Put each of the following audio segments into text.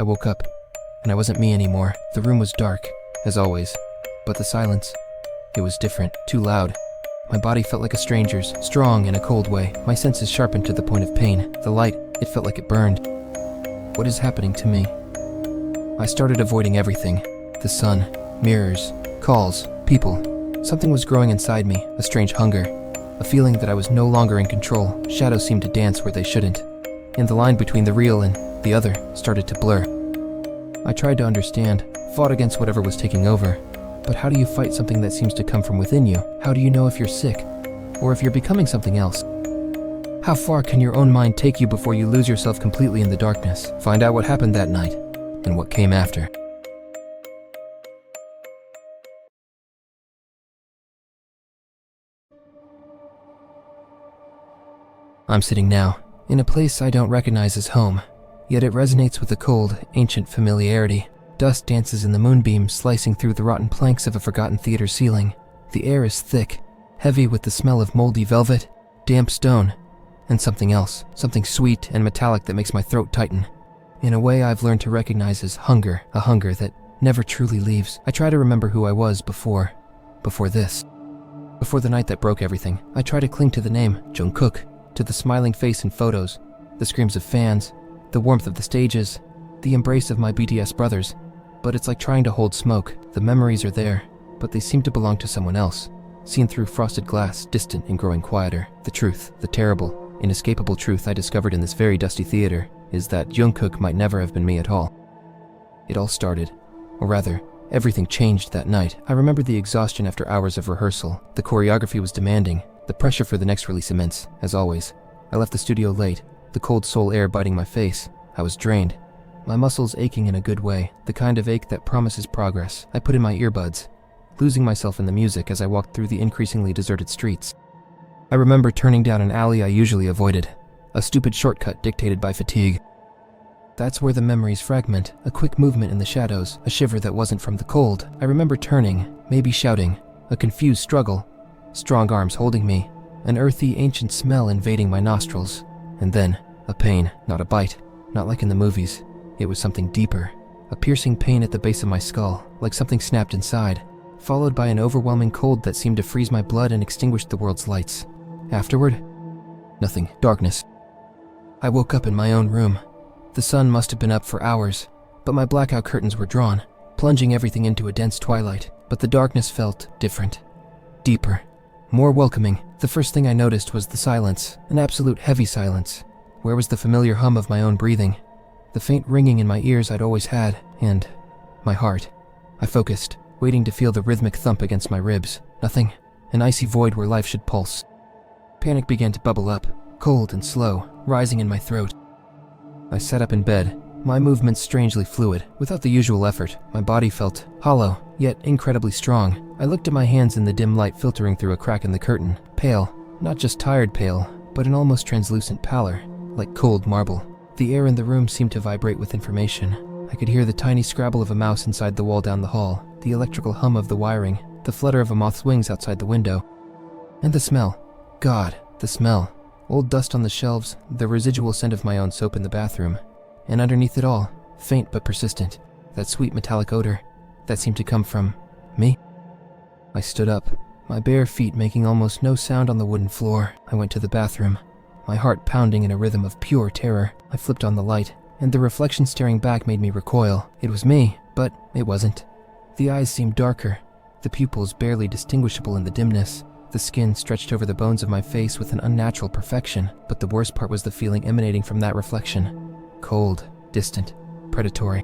woke up, and I wasn't me anymore. The room was dark, as always, but the silence, it was different, too loud. My body felt like a stranger's, strong in a cold way. My senses sharpened to the point of pain. The light, it felt like it burned. What is happening to me? I started avoiding everything. The sun, mirrors, calls, people. Something was growing inside me, a strange hunger. A feeling that I was no longer in control. Shadows seemed to dance where they shouldn't. And the line between the real and the other started to blur. I tried to understand, fought against whatever was taking over. But how do you fight something that seems to come from within you? How do you know if you're sick, or if you're becoming something else? How far can your own mind take you before you lose yourself completely in the darkness? Find out what happened that night, and what came after. I'm sitting now, in a place I don't recognize as home, yet it resonates with a cold, ancient familiarity. Dust dances in the moonbeam, slicing through the rotten planks of a forgotten theater ceiling. The air is thick, heavy with the smell of moldy velvet, damp stone, and something else, something sweet and metallic that makes my throat tighten. In a way I've learned to recognize as hunger, a hunger that never truly leaves. I try to remember who I was before this. Before the night that broke everything, I try to cling to the name, Jungkook, to the smiling face in photos, the screams of fans, the warmth of the stages, the embrace of my BTS brothers. But it's like trying to hold smoke. The memories are there, but they seem to belong to someone else, seen through frosted glass, distant and growing quieter. The truth, the terrible, inescapable truth I discovered in this very dusty theater, is that Jungkook might never have been me at all. It all started, or rather, everything changed that night. I remember the exhaustion after hours of rehearsal. The choreography was demanding, the pressure for the next release immense, as always. I left the studio late, the cold soul air biting my face. I was drained. My muscles aching in a good way, the kind of ache that promises progress. I put in my earbuds, losing myself in the music as I walked through the increasingly deserted streets. I remember turning down an alley I usually avoided, a stupid shortcut dictated by fatigue. That's where the memories fragment, a quick movement in the shadows, a shiver that wasn't from the cold. I remember turning, maybe shouting, a confused struggle, strong arms holding me, an earthy, ancient smell invading my nostrils, and then a pain, not a bite, not like in the movies. It was something deeper, a piercing pain at the base of my skull, like something snapped inside, followed by an overwhelming cold that seemed to freeze my blood and extinguish the world's lights. Afterward, nothing, darkness. I woke up in my own room. The sun must have been up for hours, but my blackout curtains were drawn, plunging everything into a dense twilight. But the darkness felt different, deeper, more welcoming. The first thing I noticed was the silence, an absolute heavy silence. Where was the familiar hum of my own breathing? The faint ringing in my ears I'd always had, and my heart. I focused, waiting to feel the rhythmic thump against my ribs. Nothing. An icy void where life should pulse. Panic began to bubble up, cold and slow, rising in my throat. I sat up in bed, my movements strangely fluid. Without the usual effort, my body felt hollow, yet incredibly strong. I looked at my hands in the dim light filtering through a crack in the curtain. Pale, not just tired pale, but an almost translucent pallor, like cold marble. The air in the room seemed to vibrate with information. I could hear the tiny scrabble of a mouse inside the wall down the hall, the electrical hum of the wiring, the flutter of a moth's wings outside the window. And the smell. God, the smell. Old dust on the shelves, the residual scent of my own soap in the bathroom. And underneath it all, faint but persistent, that sweet metallic odor that seemed to come from me. I stood up, my bare feet making almost no sound on the wooden floor. I went to the bathroom, my heart pounding in a rhythm of pure terror. I flipped on the light, and the reflection staring back made me recoil. It was me, but it wasn't. The eyes seemed darker, the pupils barely distinguishable in the dimness. The skin stretched over the bones of my face with an unnatural perfection, but the worst part was the feeling emanating from that reflection. Cold, distant, predatory.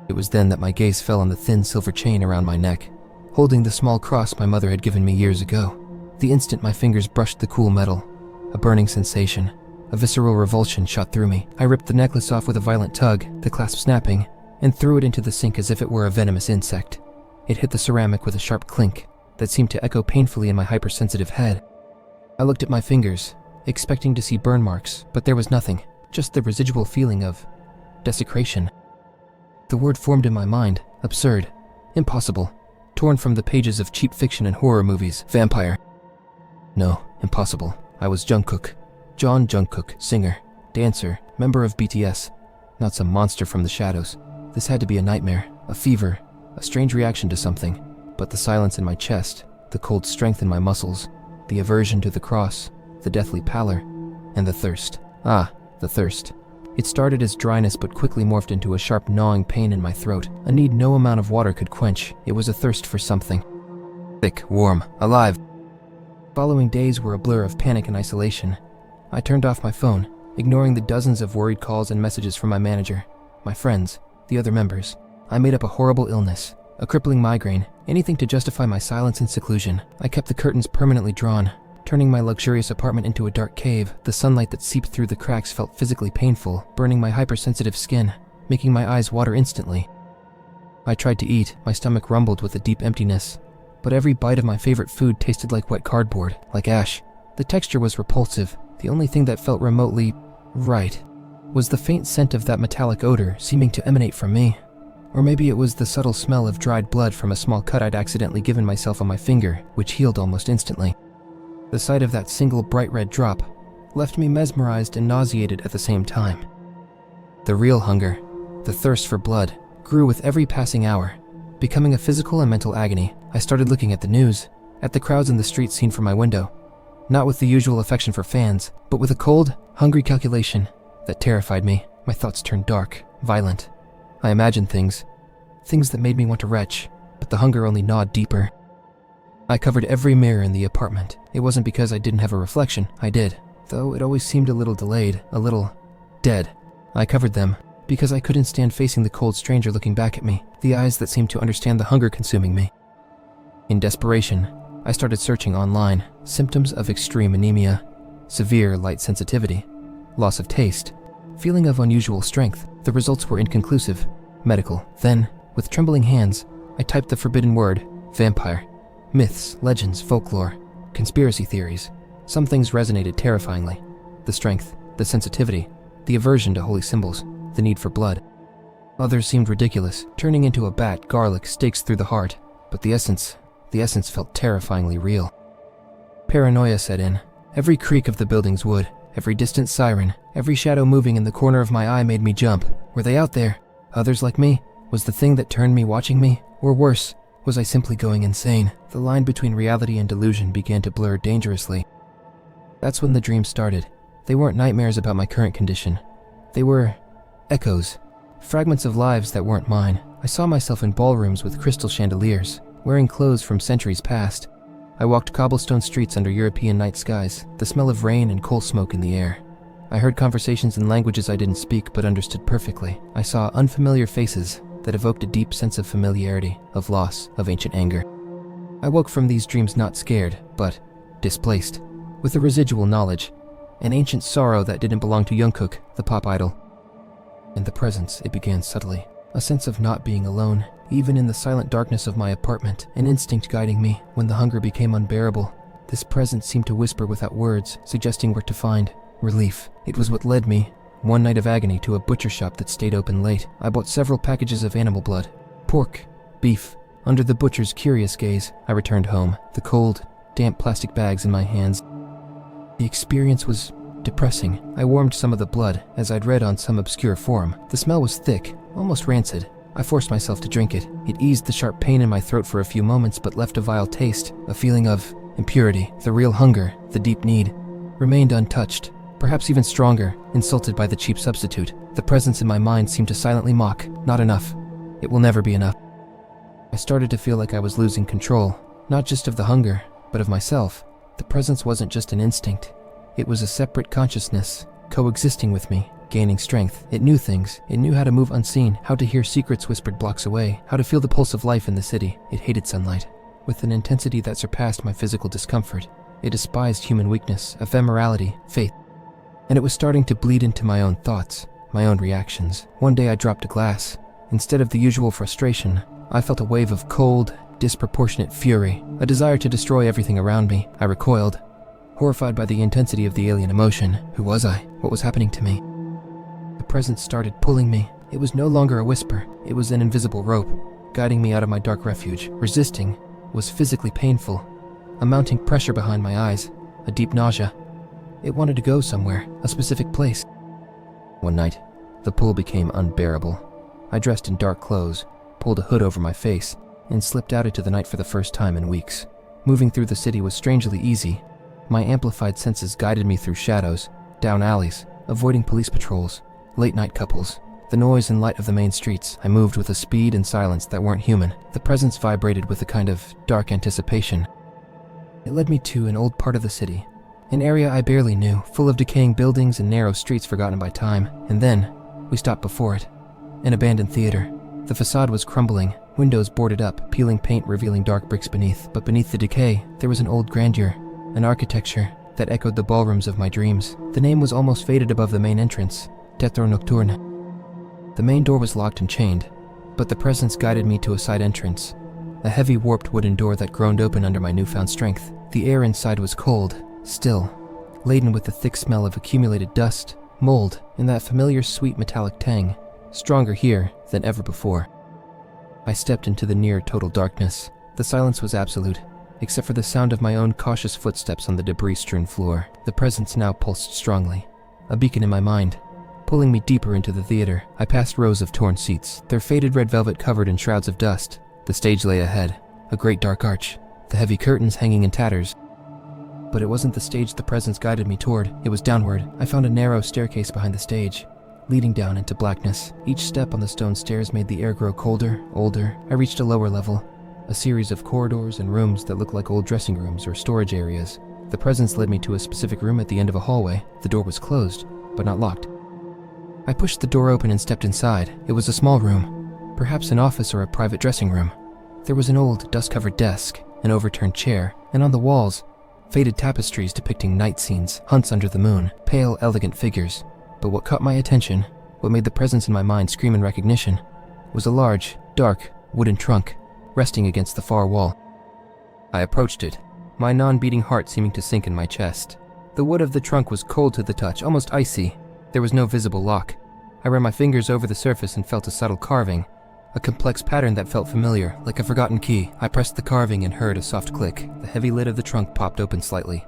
It was then that my gaze fell on the thin silver chain around my neck, holding the small cross my mother had given me years ago. The instant my fingers brushed the cool metal, a burning sensation, a visceral revulsion shot through me. I ripped the necklace off with a violent tug, the clasp snapping, and threw it into the sink as if it were a venomous insect. It hit the ceramic with a sharp clink that seemed to echo painfully in my hypersensitive head. I looked at my fingers, expecting to see burn marks, but there was nothing, just the residual feeling of desecration. The word formed in my mind, absurd, impossible, torn from the pages of cheap fiction and horror movies, vampire. No, impossible. I was Jungkook. John Jungkook, singer, dancer, member of BTS. not some monster from the shadows. This had to be a nightmare, a fever, a strange reaction to something. But the silence in my chest, the cold strength in my muscles, the aversion to the cross, the deathly pallor, and the thirst. Ah, the thirst. It started as dryness but quickly morphed into a sharp gnawing pain in my throat, a need no amount of water could quench. It was a thirst for something. Thick, warm, alive. Following days were a blur of panic and isolation. I turned off my phone, ignoring the dozens of worried calls and messages from my manager, my friends, the other members. I made up a horrible illness, a crippling migraine, anything to justify my silence and seclusion. I kept the curtains permanently drawn, turning my luxurious apartment into a dark cave. The sunlight that seeped through the cracks felt physically painful, burning my hypersensitive skin, making my eyes water instantly. I tried to eat, my stomach rumbled with a deep emptiness, but every bite of my favorite food tasted like wet cardboard, like ash. The texture was repulsive. The only thing that felt remotely right was the faint scent of that metallic odor seeming to emanate from me. Or maybe it was the subtle smell of dried blood from a small cut I'd accidentally given myself on my finger, which healed almost instantly. The sight of that single bright red drop left me mesmerized and nauseated at the same time. The real hunger, the thirst for blood, grew with every passing hour, becoming a physical and mental agony. I started looking at the news, at the crowds in the streets seen from my window, not with the usual affection for fans, but with a cold, hungry calculation that terrified me. My thoughts turned dark, violent. I imagined things that made me want to retch, but the hunger only gnawed deeper. I covered every mirror in the apartment. It wasn't because I didn't have a reflection, I did, though it always seemed a little delayed, a little dead. I covered them because I couldn't stand facing the cold stranger looking back at me, the eyes that seemed to understand the hunger consuming me. In desperation, I started searching online. Symptoms of extreme anemia, severe light sensitivity, loss of taste, feeling of unusual strength. The results were inconclusive. Medical. Then, with trembling hands, I typed the forbidden word, vampire. Myths, legends, folklore, conspiracy theories. Some things resonated terrifyingly. The strength, the sensitivity, the aversion to holy symbols, the need for blood. Others seemed ridiculous, turning into a bat, garlic, stakes through the heart. But the essence felt terrifyingly real. Paranoia set in. Every creak of the building's wood, every distant siren, every shadow moving in the corner of my eye made me jump. Were they out there? Others like me? Was the thing that turned me watching me? Or worse, was I simply going insane? The line between reality and delusion began to blur dangerously. That's when the dreams started. They weren't nightmares about my current condition. They were echoes, fragments of lives that weren't mine. I saw myself in ballrooms with crystal chandeliers, wearing clothes from centuries past. I walked cobblestone streets under European night skies, the smell of rain and coal smoke in the air. I heard conversations in languages I didn't speak but understood perfectly. I saw unfamiliar faces that evoked a deep sense of familiarity, of loss, of ancient anger. I woke from these dreams not scared, but displaced, with a residual knowledge, an ancient sorrow that didn't belong to Jungkook, the pop idol. In the presence, it began subtly, a sense of not being alone, even in the silent darkness of my apartment, an instinct guiding me. When the hunger became unbearable, this presence seemed to whisper without words, suggesting where to find relief. It was what led me, one night of agony, to a butcher shop that stayed open late. I bought several packages of animal blood, pork, beef. Under the butcher's curious gaze, I returned home, the cold, damp plastic bags in my hands. The experience was depressing. I warmed some of the blood, as I'd read on some obscure forum. The smell was thick, almost rancid. I forced myself to drink it. It eased the sharp pain in my throat for a few moments, but left a vile taste, a feeling of impurity. The real hunger, the deep need, remained untouched, perhaps even stronger, insulted by the cheap substitute. The presence in my mind seemed to silently mock, not enough. It will never be enough. I started to feel like I was losing control, not just of the hunger, but of myself. The presence wasn't just an instinct. It was a separate consciousness, coexisting with me, gaining strength. It knew things. It knew how to move unseen, how to hear secrets whispered blocks away, how to feel the pulse of life in the city. It hated sunlight, with an intensity that surpassed my physical discomfort. It despised human weakness, ephemerality, faith. And it was starting to bleed into my own thoughts, my own reactions. One day I dropped a glass. Instead of the usual frustration, I felt a wave of cold, disproportionate fury, a desire to destroy everything around me. I recoiled, horrified by the intensity of the alien emotion. Who was I? What was happening to me? The presence started pulling me. It was no longer a whisper. It was an invisible rope, guiding me out of my dark refuge. Resisting was physically painful. A mounting pressure behind my eyes, a deep nausea. It wanted to go somewhere, a specific place. One night, The pull became unbearable. I dressed in dark clothes, pulled a hood over my face, and slipped out into the night for the first time in weeks. Moving through the city was strangely easy. My amplified senses guided me through shadows, down alleys, avoiding police patrols, late-night couples. The noise and light of the main streets, I moved with a speed and silence that weren't human. The presence vibrated with a kind of dark anticipation. It led me to an old part of the city, an area I barely knew, full of decaying buildings and narrow streets forgotten by time. And then, we stopped before it. An abandoned theater. The facade was crumbling, windows boarded up, peeling paint revealing dark bricks beneath. But beneath the decay, there was an old grandeur, an architecture that echoed the ballrooms of my dreams. The name was almost faded above the main entrance, Teatro Nocturne. The main door was locked and chained, but the presence guided me to a side entrance, a heavy warped wooden door that groaned open under my newfound strength. The air inside was cold, still, laden with the thick smell of accumulated dust, mold, and that familiar sweet metallic tang, stronger here than ever before. I stepped into the near total darkness. The silence was absolute, except for the sound of my own cautious footsteps on the debris-strewn floor. The presence now pulsed strongly, a beacon in my mind, pulling me deeper into the theater. I passed rows of torn seats, their faded red velvet covered in shrouds of dust. The stage lay ahead, a great dark arch, the heavy curtains hanging in tatters. But it wasn't the stage the presence guided me toward, it was downward. I found a narrow staircase behind the stage, leading down into blackness. Each step on the stone stairs made the air grow colder, older. I reached a lower level, a series of corridors and rooms that looked like old dressing rooms or storage areas. The presence led me to a specific room at the end of a hallway. The door was closed, but not locked. I pushed the door open and stepped inside. It was a small room, perhaps an office or a private dressing room. There was an old, dust-covered desk, an overturned chair, and on the walls, faded tapestries depicting night scenes, hunts under the moon, pale, elegant figures. But what caught my attention, what made the presence in my mind scream in recognition, was a large, dark, wooden trunk resting against the far wall. I approached it, my non-beating heart seeming to sink in my chest. The wood of the trunk was cold to the touch, almost icy. There was no visible lock. I ran my fingers over the surface and felt a subtle carving, a complex pattern that felt familiar, like a forgotten key. I pressed the carving and heard a soft click. The heavy lid of the trunk popped open slightly.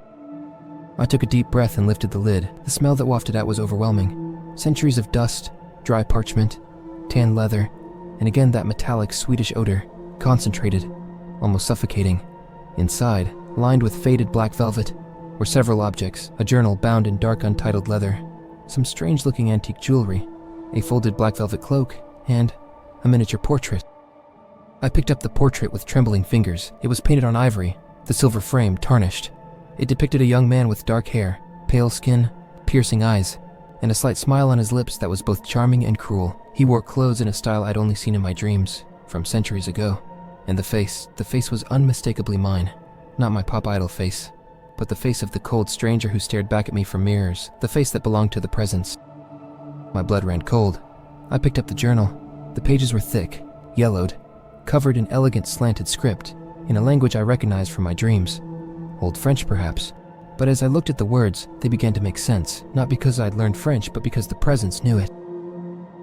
I took a deep breath and lifted the lid. The smell that wafted out was overwhelming. Centuries of dust, dry parchment, tan leather, and again that metallic, sweetish odor, concentrated, almost suffocating. Inside, lined with faded black velvet, were several objects, a journal bound in dark untitled leather, some strange-looking antique jewelry, a folded black velvet cloak, and a miniature portrait. I picked up the portrait with trembling fingers. It was painted on ivory, the silver frame tarnished. It depicted a young man with dark hair, pale skin, piercing eyes, and a slight smile on his lips that was both charming and cruel. He wore clothes in a style I'd only seen in my dreams, from centuries ago. And the face was unmistakably mine. Not my pop idol face, but the face of the cold stranger who stared back at me from mirrors, the face that belonged to the presence. My blood ran cold. I picked up the journal. The pages were thick, yellowed, covered in elegant slanted script, in a language I recognized from my dreams. Old French, perhaps. But as I looked at the words, they began to make sense, not because I'd learned French, but because the presence knew it.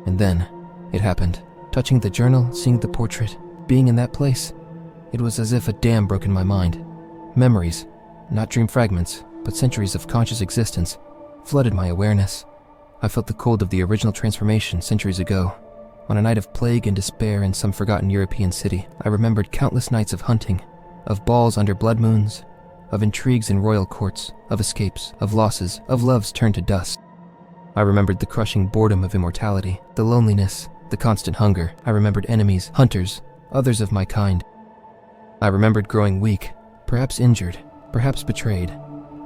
And then, it happened. Touching the journal, seeing the portrait, being in that place, it was as if a dam broke in my mind. Memories, not dream fragments, but centuries of conscious existence, flooded my awareness. I felt the cold of the original transformation centuries ago. On a night of plague and despair in some forgotten European city, I remembered countless nights of hunting, of balls under blood moons, of intrigues in royal courts, of escapes, of losses, of loves turned to dust. I remembered the crushing boredom of immortality, the loneliness, the constant hunger. I remembered enemies, hunters, others of my kind. I remembered growing weak, perhaps injured, perhaps betrayed.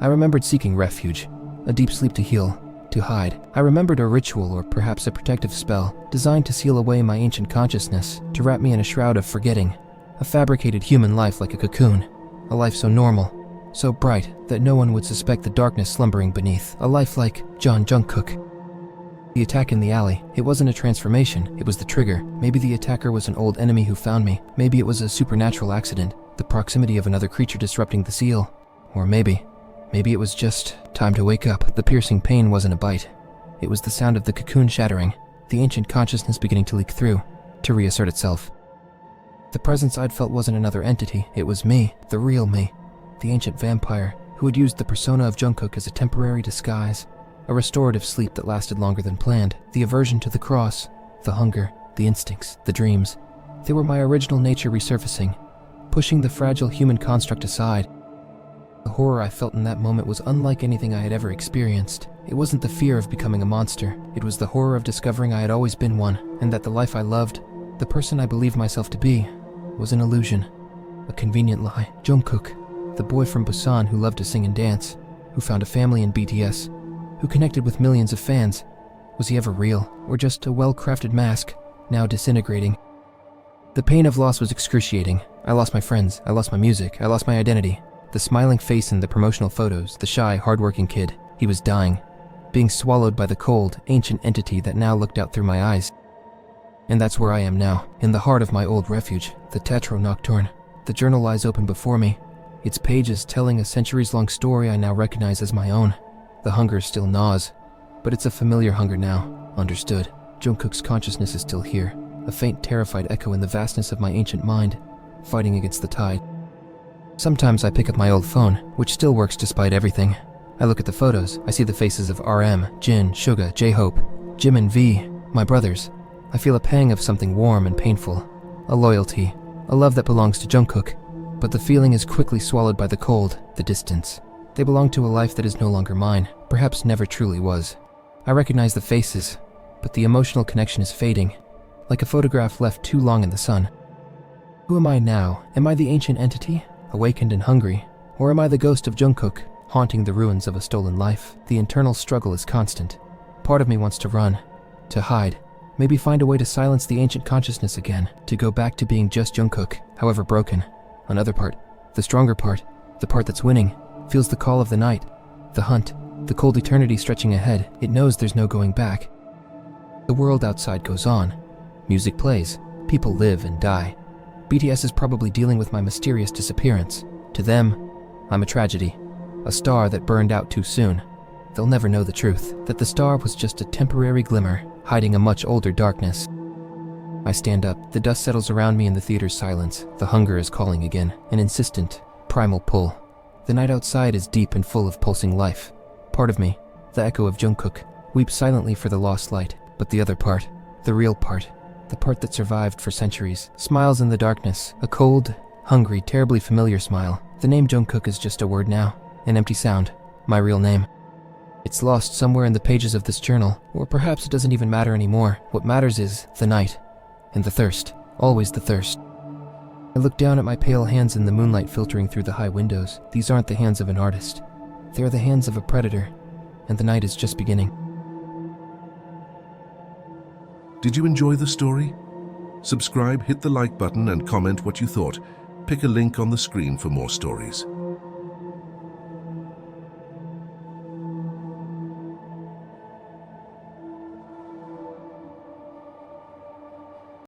I remembered seeking refuge, a deep sleep to heal, to hide. I remembered a ritual or perhaps a protective spell designed to seal away my ancient consciousness, to wrap me in a shroud of forgetting, a fabricated human life like a cocoon, a life so normal, so bright that no one would suspect the darkness slumbering beneath, a life like John Jungkook. The attack in the alley, it wasn't a transformation, it was the trigger. Maybe the attacker was an old enemy who found me. Maybe it was a supernatural accident, the proximity of another creature disrupting the seal. Or maybe it was just time to wake up. The piercing pain wasn't a bite. It was the sound of the cocoon shattering, the ancient consciousness beginning to leak through, to reassert itself. The presence I'd felt wasn't another entity, it was me, the real me, the ancient vampire who had used the persona of Jungkook as a temporary disguise. a restorative sleep that lasted longer than planned, the aversion to the cross, the hunger, the instincts, the dreams. They were my original nature resurfacing, pushing the fragile human construct aside. The horror I felt in that moment was unlike anything I had ever experienced. It wasn't the fear of becoming a monster. It was the horror of discovering I had always been one, and that the life I loved, the person I believed myself to be, was an illusion, a convenient lie. Jungkook, the boy from Busan who loved to sing and dance, who found a family in BTS, who connected with millions of fans. Was he ever real, or just a well-crafted mask, now disintegrating? The pain of loss was excruciating. I lost my friends, I lost my music, I lost my identity. The smiling face in the promotional photos, the shy, hardworking kid, he was dying, being swallowed by the cold, ancient entity that now looked out through my eyes. And that's where I am now, in the heart of my old refuge, the Teatro Nocturne. The journal lies open before me, its pages telling a centuries-long story I now recognize as my own. The hunger still gnaws, but it's a familiar hunger now, understood. Jungkook's consciousness is still here, a faint, terrified echo in the vastness of my ancient mind, fighting against the tide. Sometimes I pick up my old phone, which still works despite everything. I look at the photos, I see the faces of RM, Jin, Suga, J-Hope, Jim and V, my brothers. I feel a pang of something warm and painful, a loyalty, a love that belongs to Jungkook. But the feeling is quickly swallowed by the cold, the distance. They belong to a life that is no longer mine, perhaps never truly was. I recognize the faces, but the emotional connection is fading, like a photograph left too long in the sun. Who am I now? Am I the ancient entity, awakened and hungry? Or am I the ghost of Jungkook, haunting the ruins of a stolen life? The internal struggle is constant. Part of me wants to run, to hide, maybe find a way to silence the ancient consciousness again, to go back to being just Jungkook, however broken. Another part, the stronger part, the part that's winning, feels the call of the night, the hunt, the cold eternity stretching ahead. It knows there's no going back. The world outside goes on. Music plays, people live and die. BTS is probably dealing with my mysterious disappearance. To them, I'm a tragedy, a star that burned out too soon. They'll never know the truth, that the star was just a temporary glimmer, hiding a much older darkness. I stand up, the dust settles around me in the theater's silence. The hunger is calling again, an insistent, primal pull. The night outside is deep and full of pulsing life. Part of me, the echo of Jungkook, weeps silently for the lost light, but the other part, the real part, the part that survived for centuries, smiles in the darkness, a cold, hungry, terribly familiar smile. The name Jungkook is just a word now, an empty sound, my real name. It's lost somewhere in the pages of this journal, or perhaps it doesn't even matter anymore. What matters is the night, and the thirst, always the thirst. I look down at my pale hands in the moonlight filtering through the high windows. These aren't the hands of an artist. They are the hands of a predator, and the night is just beginning. Did you enjoy the story? Subscribe, hit the like button and comment what you thought. Pick a link on the screen for more stories.